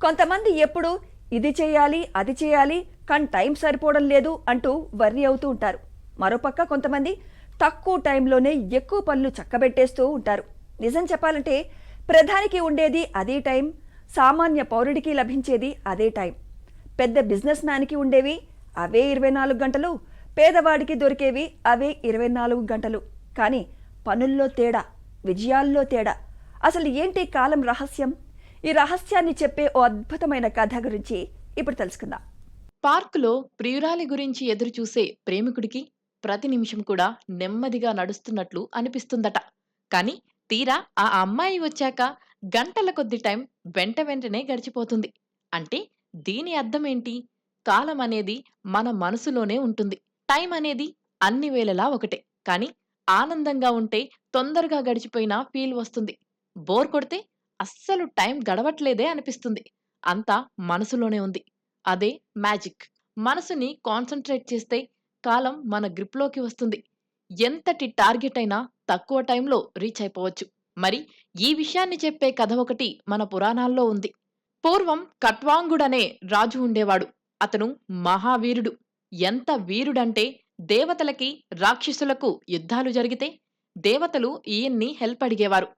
కొంతమంది ఎప్పుడు ఇది చేయాలి అది చేయాలి కానీ టైం సరిపోవడం లేదు అంటూ వర్రీ అవుతూ ఉంటారు. మరోపక్క కొంతమంది తక్కువ టైంలోనే ఎక్కువ పనులు చక్కబెట్టేస్తూ ఉంటారు. నిజం చెప్పాలంటే ప్రధానికి ఉండేది అదే టైం, సామాన్య పౌరుడికి లభించేది అదే టైం. పెద్ద బిజినెస్ మ్యాన్కి ఉండేవి అవే 24 గంటలు, పేదవాడికి దొరికేవి అవే 24 గంటలు. కానీ పనుల్లో తేడా, విజయాల్లో తేడా. అసలు ఏంటి కాలం రహస్యం? ఈ రహస్యాన్ని చెప్పే ఓ అద్భుతమైన కథ గురించి ఇప్పుడు తెలుసుకుందాం. పార్కులో ప్రియురాలి గురించి ఎదురుచూసే ప్రేమికుడికి ప్రతి నిమిషం కూడా నెమ్మదిగా నడుస్తున్నట్లు అనిపిస్తుందట. కాని తీరా ఆ అమ్మాయి వచ్చాక గంటల కొద్ది టైం వెంట వెంటనే గడిచిపోతుంది. అంటే దీని అర్థమేంటి? కాలం అనేది మన మనసులోనే ఉంటుంది. టైం అనేది అన్ని వేళలా ఒకటే. కాని ఆనందంగా ఉంటే తొందరగా గడిచిపోయిన ఫీల్ వస్తుంది. బోర్ కొడితే అస్సలు టైం గడవట్లేదే అనిపిస్తుంది. అంతా మనసులోనే ఉంది. అదే మ్యాజిక్. మనసుని కాన్సంట్రేట్ చేస్తే కాలం మన గ్రిప్‌లోకి వస్తుంది. ఎంతటి టార్గెట్ అయినా తక్కువ టైంలో రీచ్ అయిపోవచ్చు. మరి ఈ విషయాన్ని చెప్పే కథ ఒకటి మన పురాణాల్లో ఉంది. పూర్వం కట్వాంగుడనే రాజు ఉండేవాడు. అతను మహావీరుడు. ఎంత వీరుడంటే దేవతలకి, రాక్షసులకు యుద్ధాలు జరిగితే దేవతలు ఈయన్ని హెల్ప్ అడిగేవారు.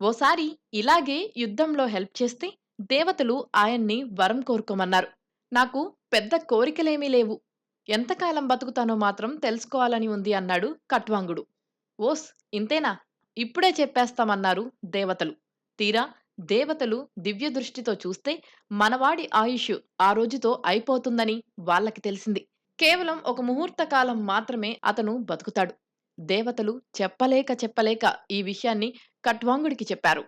ఓసారి ఇలాగే యుద్ధంలో హెల్ప్ చేస్తే దేవతలు ఆయన్ని వరం కోరుకోమన్నారు. నాకు పెద్ద కోరికలేమీ లేవు. ఎంతకాలం బతుకుతానో మాత్రం తెలుసుకోవాలని ఉంది అన్నాడు కట్వాంగుడు. ఓస్ ఇంతేనా? ఇప్పుడే చెప్పేస్తామన్నారు దేవతలు. తీరా దేవతలు దివ్య దృష్టితో చూస్తే మనవాడి ఆయుష్ ఆ రోజుతో అయిపోతుందని వాళ్ళకి తెలిసింది. కేవలం ఒక ముహూర్త కాలం మాత్రమే అతను బతుకుతాడు. దేవతలు చెప్పలేక ఈ విషయాన్ని కట్వాంగుడికి చెప్పారు.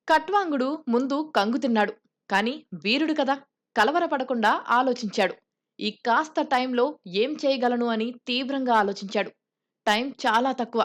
కట్వాంగుడు ముందు కంగు తిన్నాడు. కాని వీరుడు కదా! కలవరపడకుండా ఆలోచించాడు. ఈ కాస్త టైంలో ఏం చేయగలను అని తీవ్రంగా ఆలోచించాడు. టైం చాలా తక్కువ.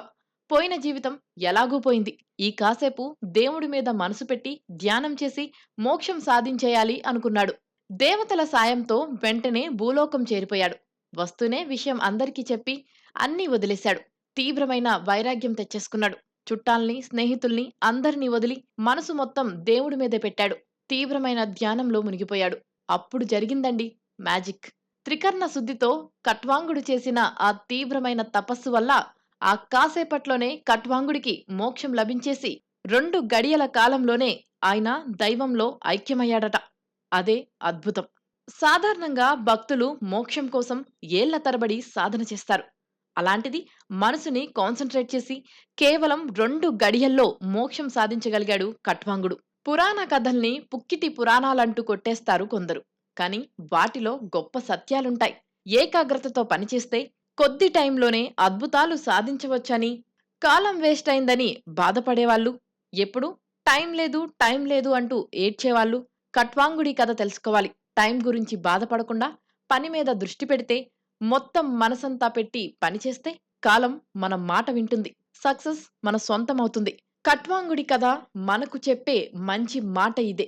పోయిన జీవితం ఎలాగూ పోయింది. ఈ కాసేపు దేవుడి మీద మనసు పెట్టి ధ్యానం చేసి మోక్షం సాధించేయాలి అనుకున్నాడు. దేవతల సాయంతో వెంటనే భూలోకం చేరిపోయాడు. వస్తూనే విషయం అందరికీ చెప్పి అన్నీ వదిలేశాడు. తీవ్రమైన వైరాగ్యం తెచ్చేసుకున్నాడు. చుట్టాల్ని, స్నేహితుల్ని అందరినీ వదిలి మనసు మొత్తం దేవుడి మీదే పెట్టాడు. తీవ్రమైన ధ్యానంలో మునిగిపోయాడు. అప్పుడు జరిగిందండి మ్యాజిక్. త్రికర్ణ శుద్ధితో కట్వాంగుడు చేసిన ఆ తీవ్రమైన తపస్సు వల్ల ఆ కాసేపట్లోనే కట్వాంగుడికి మోక్షం లభించేసి 2 గడియల కాలంలోనే ఆయన దైవంలో ఐక్యమయ్యాడట. అదే అద్భుతం. సాధారణంగా భక్తులు మోక్షం కోసం ఏళ్ల తరబడి సాధన చేస్తారు. అలాంటిది మనసుని కాన్సంట్రేట్ చేసి కేవలం 2 గడియల్లో మోక్షం సాధించగలిగాడు కట్వాంగుడు. పురాణ కథల్ని పుక్కిటి పురాణాలంటూ కొట్టేస్తారు కొందరు. కానీ వాటిలో గొప్ప సత్యాలుంటాయి. ఏకాగ్రతతో పనిచేస్తే కొద్ది టైంలోనే అద్భుతాలు సాధించవచ్చని, కాలం వేస్ట్ అయిందని బాధపడేవాళ్ళు, ఎప్పుడు టైం లేదు అంటూ ఏడ్చేవాళ్ళు కట్వాంగుడి కథ తెలుసుకోవాలి. టైం గురించి బాధపడకుండా పని మీద దృష్టి పెడితే, మొత్తం మనసంతా పెట్టి పనిచేస్తే కాలం మన మాట వింటుంది. సక్సెస్ మన సొంతమవుతుంది. కట్వాంగుడి కథ మనకు చెప్పే మంచి మాట ఇదే.